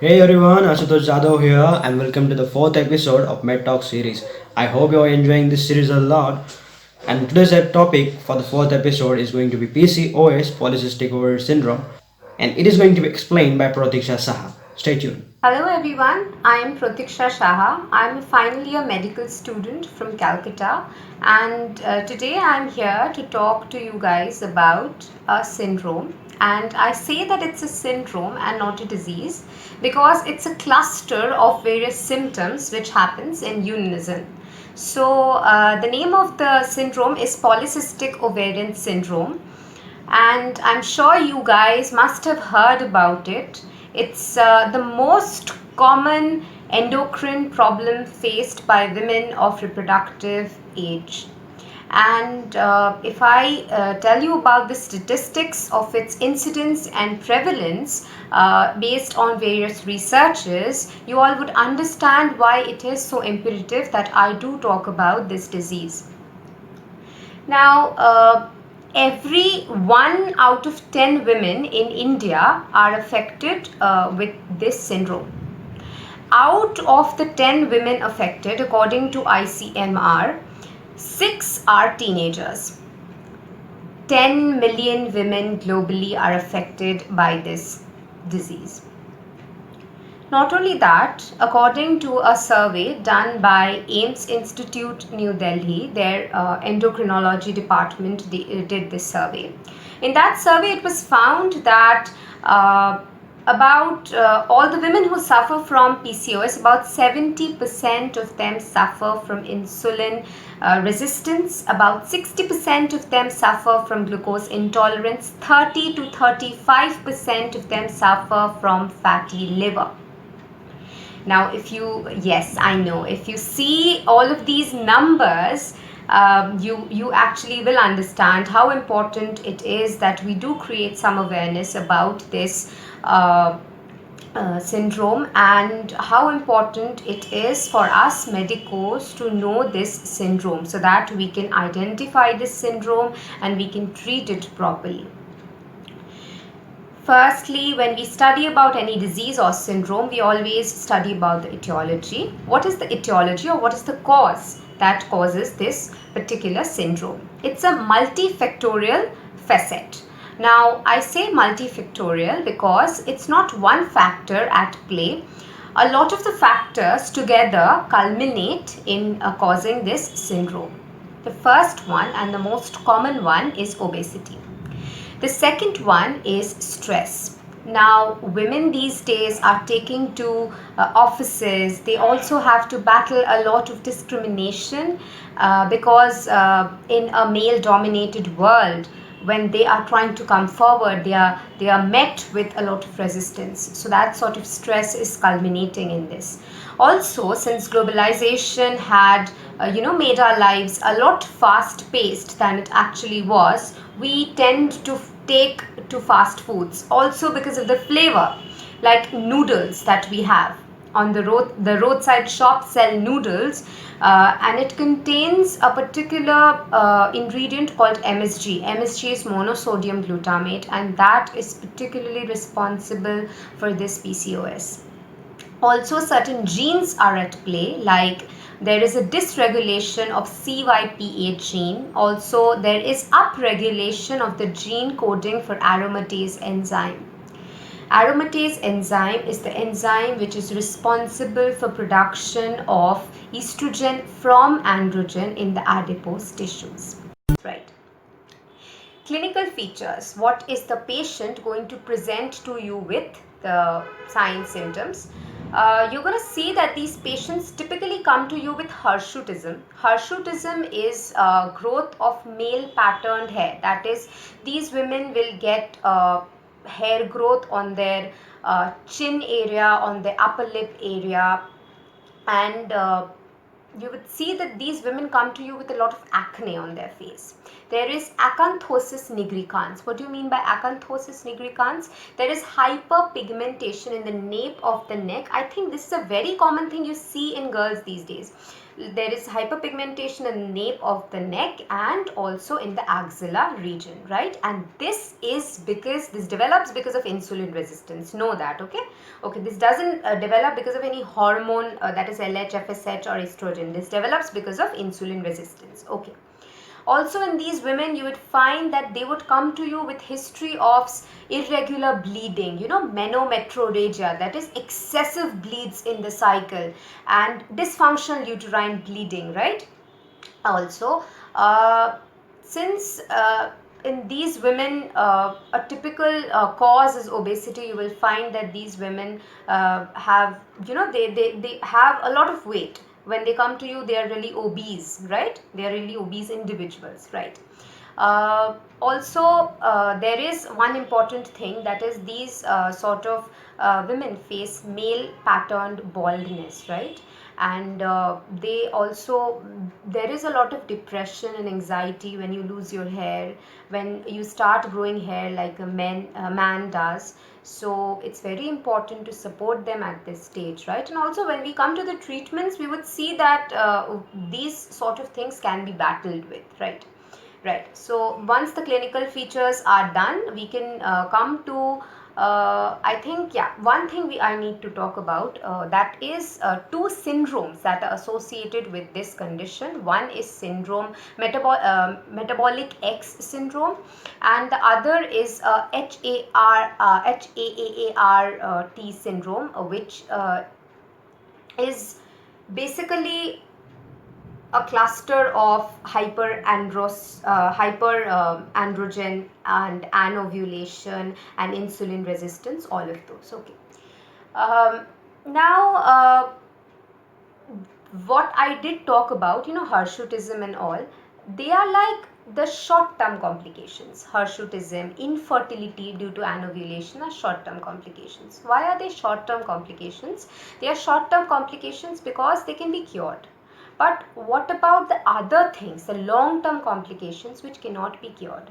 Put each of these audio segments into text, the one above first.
Hey everyone, Ashutosh Jadhav here, and welcome to the fourth episode of Med Talk series. I hope you are enjoying this series a lot. And today's topic for the fourth episode is going to be PCOS, Polycystic Ovary Syndrome, and it is going to be explained by Pratiksha Saha. Stay tuned. Hello everyone, I am Pratiksha Shaha. I am a final year medical student from Calcutta, and today I am here to talk to you guys about a syndrome. And I say that it's a syndrome and not a disease because it's a cluster of various symptoms which happens in unison. So, the name of the syndrome is polycystic ovarian syndrome, and I'm sure you guys must have heard about it. It's the most common endocrine problem faced by women of reproductive age. And if I tell you about the statistics of its incidence and prevalence based on various researches, you all would understand why it is so imperative that I do talk about this disease. Now, every 1 out of 10 women in India are affected with this syndrome. Out of the 10 women affected, according to ICMR, 6 are teenagers. 10 million women globally are affected by this disease. Not only that, according to a survey done by AIMS Institute, New Delhi, their endocrinology department did this survey. In that survey, it was found that about all the women who suffer from PCOS, about 70% of them suffer from insulin resistance, about 60% of them suffer from glucose intolerance, 30 to 35% of them suffer from fatty liver. Now, yes, I know, if you see all of these numbers, you actually will understand how important it is that we do create some awareness about this syndrome, and how important it is for us medicos to know this syndrome so that we can identify this syndrome and we can treat it properly. Firstly, when we study about any disease or syndrome, we always study about the etiology. What is the etiology, or what is the cause that causes this particular syndrome? It's a multifactorial facet. Now, I say multifactorial because it's not one factor at play. A lot of the factors together culminate in causing this syndrome. The first one and the most common one is obesity. The second one is stress. Now, women these days are taking to offices. They also have to battle a lot of discrimination because in a male dominated world, when they are trying to come forward, they are met with a lot of resistance. So that sort of stress is culminating in this. Also, since globalization had made our lives a lot fast paced than it actually was, we tend to take to fast foods also because of the flavor, like noodles that we have on the roadside shops sell noodles, and it contains a particular ingredient called MSG. MSG is monosodium glutamate, and that is particularly responsible for this PCOS. Also, certain genes are at play, like there is a dysregulation of CYP8 gene. Also, there is upregulation of the gene coding for aromatase enzyme. Aromatase enzyme is the enzyme which is responsible for production of estrogen from androgen in the adipose tissues. Right. Clinical features. What is the patient going to present to you with the signs, symptoms? You're going to see that these patients typically come to you with hirsutism. Hirsutism is growth of male patterned hair. That is, these women will get hair growth on their chin area, on the upper lip area, and you would see that these women come to you with a lot of acne on their face. there is acanthosis nigricans. What do you mean by acanthosis nigricans? There is hyperpigmentation in the nape of the neck. I think this is a very common thing you see in girls these days. There is hyperpigmentation in the nape of the neck and also in the axilla region, right? And this is because this develops because of insulin resistance. Know that, okay? Okay, this doesn't develop because of any hormone that is LH, FSH or estrogen. This develops because of insulin resistance. Okay. Also in these women you would find that they would come to you with history of irregular bleeding, menometrorrhagia, that is excessive bleeds in the cycle, and dysfunctional uterine bleeding, right? Also, since in these women a typical cause is obesity, you will find that these women have, they have a lot of weight. When they come to you, they are really obese, right? They are really obese individuals, right? Also, there is one important thing, that is these sort of women face male patterned baldness, right? And they also, there is a lot of depression and anxiety when you lose your hair, when you start growing hair like a man does. So it's very important to support them at this stage, right? And also when we come to the treatments, we would see that these sort of things can be battled with, right? Right. So once the clinical features are done, we can come to, I think, yeah, one thing I need to talk about, that is two syndromes that are associated with this condition. One is syndrome, metabolic X syndrome, and the other is HAAART syndrome, which is basically a cluster of hyperandrogen and anovulation and insulin resistance, all of those. Okay. Now, what I did talk about, hirsutism and all, they are like the short-term complications. Hirsutism, infertility due to anovulation are short-term complications. Why are they short-term complications? They are short-term complications because they can be cured. But what about the other things, the long-term complications which cannot be cured?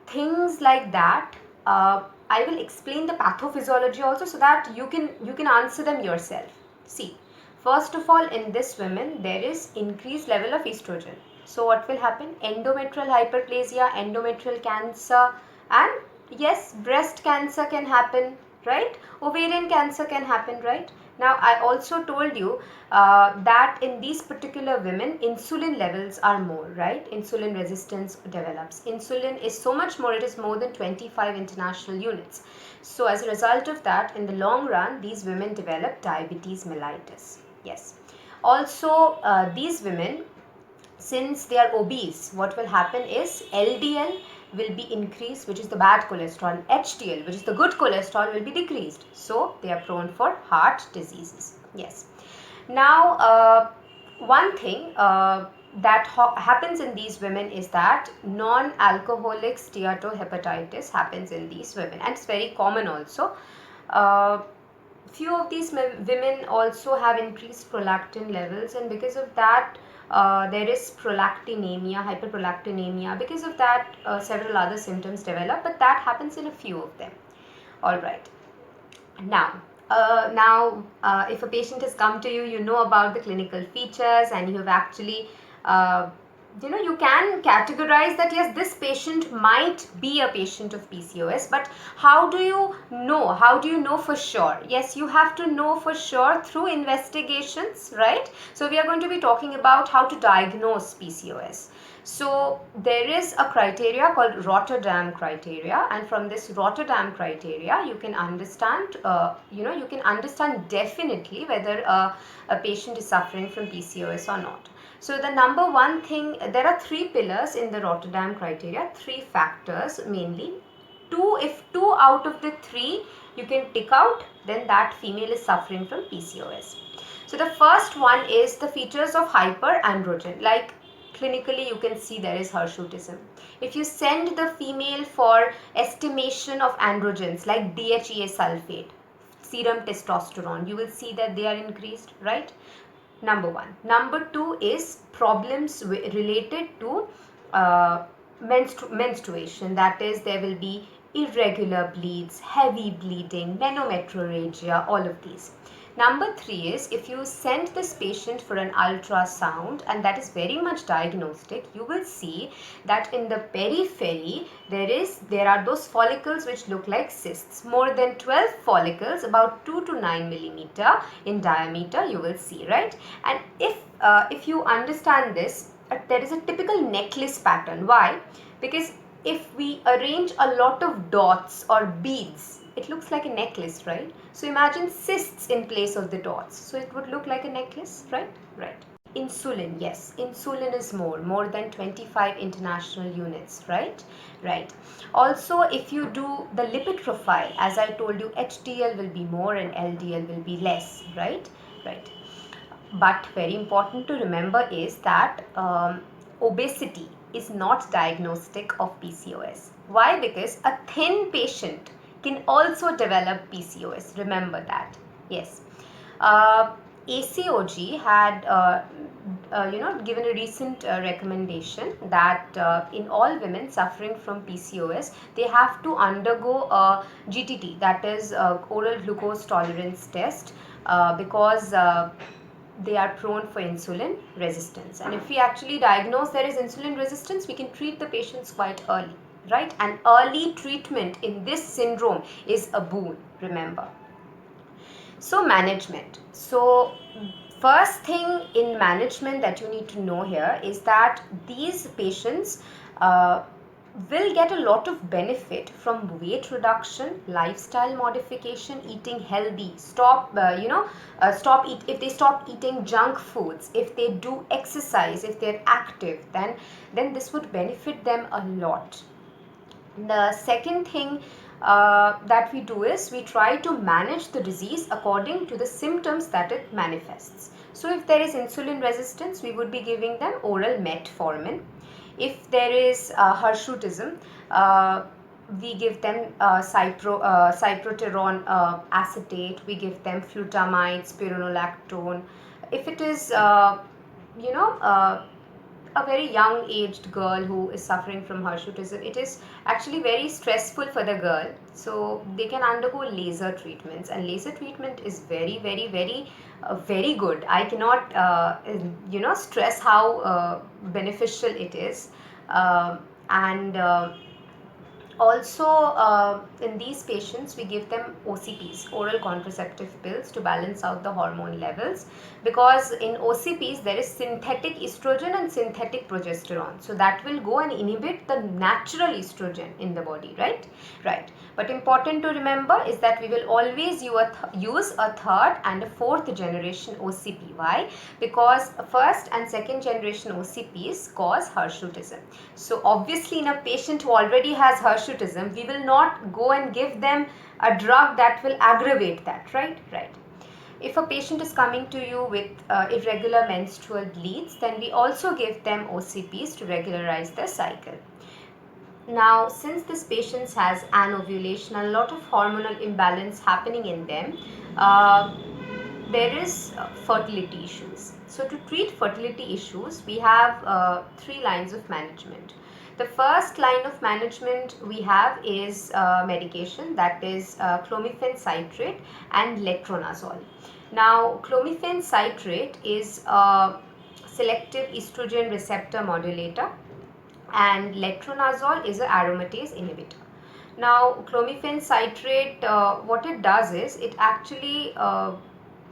Things like that, I will explain the pathophysiology also, so that you can answer them yourself. See, first of all, in this women there is increased level of estrogen. So what will happen? Endometrial hyperplasia, endometrial cancer, and yes, breast cancer can happen, right? Ovarian cancer can happen, right? Now, I also told you that in these particular women, insulin levels are more, right? Insulin resistance develops. Insulin is so much more, it is more than 25 international units. So, as a result of that, in the long run, these women develop diabetes mellitus. Yes. Also, these women, since they are obese, what will happen is LDL will be increased, which is the bad cholesterol. HDL, which is the good cholesterol, will be decreased. So they are prone for heart diseases. Yes. Now, one thing that happens in these women is that non-alcoholic steatohepatitis happens in these women, and it's very common also. Few of these women also have increased prolactin levels, and because of that there is prolactinemia, hyperprolactinemia. Because of that several other symptoms develop, but that happens in a few of them. All right. Now, if a patient has come to you, you know about the clinical features, and you have actually you can categorize that yes, this patient might be a patient of PCOS, but how do you know? How do you know for sure? Yes, you have to know for sure through investigations, right? So we are going to be talking about how to diagnose PCOS. So there is a criteria called Rotterdam criteria, and from this Rotterdam criteria you can understand you can understand definitely whether a patient is suffering from PCOS or not. So the number one thing, there are three pillars in the Rotterdam criteria, three factors mainly. If two out of the three you can tick out, then that female is suffering from PCOS. So the first one is the features of hyperandrogen. Like clinically you can see there is hirsutism. If you send the female for estimation of androgens like DHEA sulfate, serum testosterone, you will see that they are increased, right? Number one. Number two is problems related to menstruation, that is, there will be irregular bleeds, heavy bleeding, menometrorrhagia, all of these. Number 3 is if you send this patient for an ultrasound, and that is very much diagnostic, you will see that in the periphery there are those follicles which look like cysts, more than 12 follicles, about 2 to 9 millimeter in diameter, you will see, right? And if you understand this, there is a typical necklace pattern. Why? Because if we arrange a lot of dots or beads, it looks like a necklace, right? So imagine cysts in place of the dots, so it would look like a necklace, right? Right. Insulin, yes, insulin is more than 25 international units, right? Right. Also, if you do the lipid profile, as I told you, HDL will be more and LDL will be less, right? Right. But very important to remember is that obesity is not diagnostic of PCOS. Why? Because a thin patient can also develop PCOS. Remember that. Yes. ACOG had given a recent recommendation that in all women suffering from PCOS, they have to undergo a GTT, that is oral glucose tolerance test, because they are prone for insulin resistance. And if we actually diagnose there is insulin resistance, we can treat the patients quite early, right? And early treatment in this syndrome is a boon, remember. So management. So first thing in management that you need to know here is that these patients will get a lot of benefit from weight reduction, lifestyle modification, eating healthy, if they stop eating junk foods, if they do exercise, if they're active, then this would benefit them a lot. The second thing that we do is we try to manage the disease according to the symptoms that it manifests. So if there is insulin resistance, we would be giving them oral metformin. If there is hirsutism, we give them cyproterone acetate, we give them flutamide, spironolactone. If it is a very young aged girl who is suffering from hirsutism, it is actually very stressful for the girl, so they can undergo laser treatments, and laser treatment is very very very very good. I cannot stress how beneficial it is. And Also, in these patients, we give them OCPs, oral contraceptive pills, to balance out the hormone levels, because in OCPs there is synthetic estrogen and synthetic progesterone. So that will go and inhibit the natural estrogen in the body, right? Right. But important to remember is that we will always use a third and a fourth generation OCP. Why? Because first and second generation OCPs cause hirsutism. So obviously in a patient who already has hirsutism, we will not go and give them a drug that will aggravate that, right? Right. If a patient is coming to you with irregular menstrual bleeds, then we also give them OCPs to regularize their cycle. Now, since this patient has anovulation, a lot of hormonal imbalance happening in them, there is fertility issues. So to treat fertility issues, we have 3 lines of management. The first line of management we have is medication, that is clomiphene citrate and letrozole. Now, clomiphene citrate is a selective estrogen receptor modulator, and letrozole is an aromatase inhibitor. Now, clomiphene citrate, what it does is it actually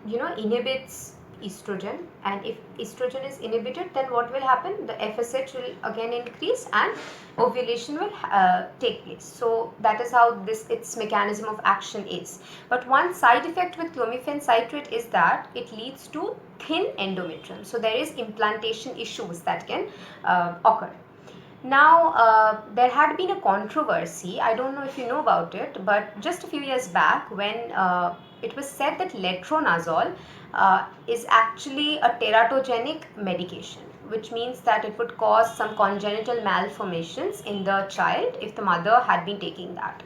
inhibits estrogen, and if estrogen is inhibited, then what will happen? The FSH will again increase and ovulation will take place. So that is how its mechanism of action is. But one side effect with clomiphene citrate is that it leads to thin endometrium. So there is implantation issues that can occur. Now, there had been a controversy, I don't know if you know about it, but just a few years back, when it was said that letrozole is actually a teratogenic medication, which means that it would cause some congenital malformations in the child if the mother had been taking that.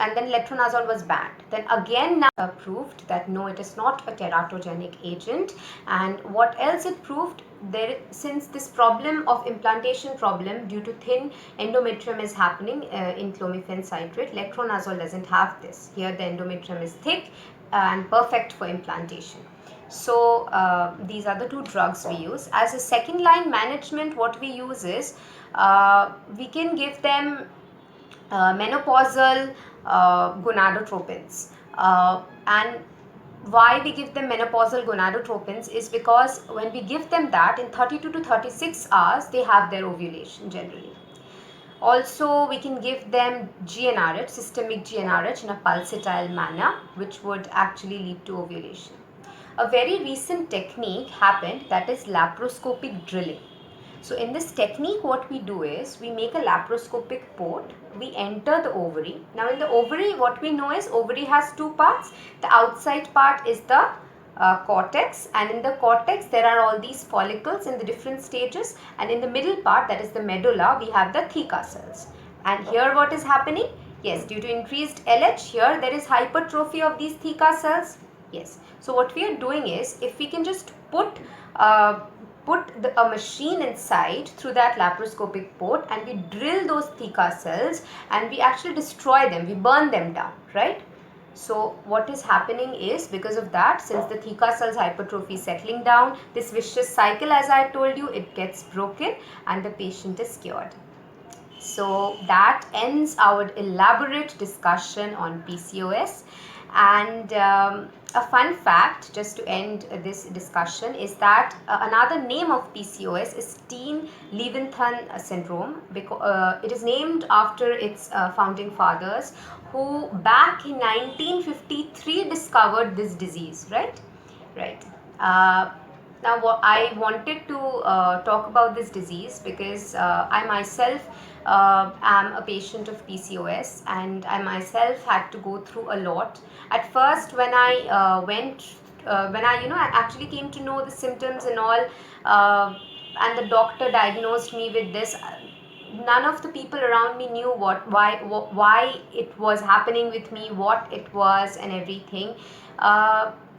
and then letrozole was banned. Then again now proved that no, it is not a teratogenic agent. And what else it proved? There, since this problem of implantation problem due to thin endometrium is happening in clomiphene citrate, letrozole doesn't have this. Here the endometrium is thick and perfect for implantation. So these are the two drugs we use. As a second line management, what we use is we can give them menopausal gonadotropins. And why we give them menopausal gonadotropins is because when we give them that, in 32 to 36 hours they have their ovulation generally. Also, we can give them GnRH, systemic GnRH, in a pulsatile manner, which would actually lead to ovulation. A very recent technique happened, that is laparoscopic drilling. So in this technique, what we do is we make a laparoscopic port, we enter the ovary. Now in the ovary, what we know is ovary has two parts. The outside part is the cortex, and in the cortex there are all these follicles in the different stages, and in the middle part, that is the medulla, we have the theca cells. And here what is happening? Yes, due to increased LH, here there is hypertrophy of these theca cells. Yes. So what we are doing is, if we can just put a machine inside through that laparoscopic port, and we drill those theca cells and we actually destroy them, we burn them down, right? So what is happening is, because of that, since the theca cells hypertrophy is settling down, this vicious cycle, as I told you, it gets broken and the patient is cured. So that ends our elaborate discussion on PCOS. And a fun fact, just to end this discussion, is that another name of PCOS is Steen-Leventhal syndrome. Because it is named after its founding fathers, who back in 1953 discovered this disease, right? Right. Now, I wanted to talk about this disease because I myself am a patient of PCOS, and I myself had to go through a lot. At first, when I I actually came to know the symptoms and all, and the doctor diagnosed me with this. None of the people around me knew why it was happening with me, what it was, and everything.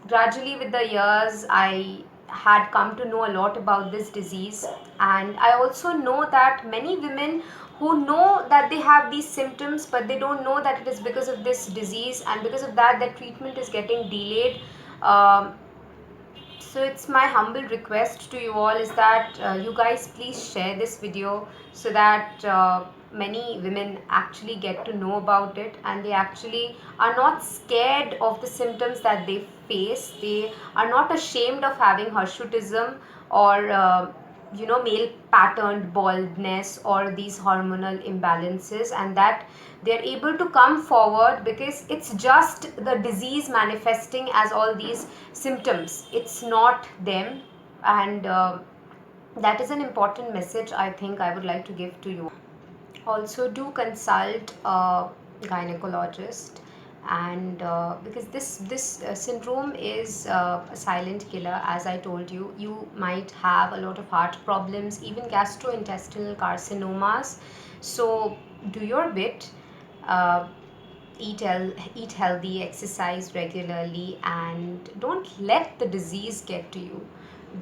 Gradually, with the years, I had come to know a lot about this disease, and I also know that many women who know that they have these symptoms, but they don't know that it is because of this disease, and because of that their treatment is getting delayed. So it's my humble request to you all is that you guys please share this video, so that many women actually get to know about it, and they actually are not scared of the symptoms that they face. They are not ashamed of having hirsutism or male patterned baldness or these hormonal imbalances, and that they're able to come forward because it's just the disease manifesting as all these symptoms, it's not them. And that is an important message I think I would like to give to you. Also, do consult a gynecologist, and because this syndrome is a silent killer. As I told you, you might have a lot of heart problems, even gastrointestinal carcinomas. So do your bit. uh, eat healthy, exercise regularly, and don't let the disease get to you.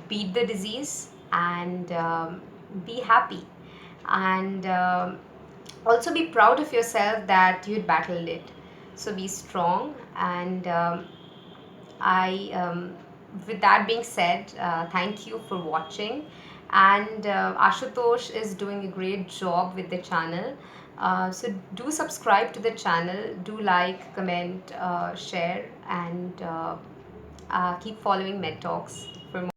Beat the disease, and be happy. And also be proud of yourself that you'd battled it. So be strong. And I with that being said, thank you for watching. And Ashutosh is doing a great job with the channel. So do subscribe to the channel, do like, comment, share, and keep following MedTalks for more.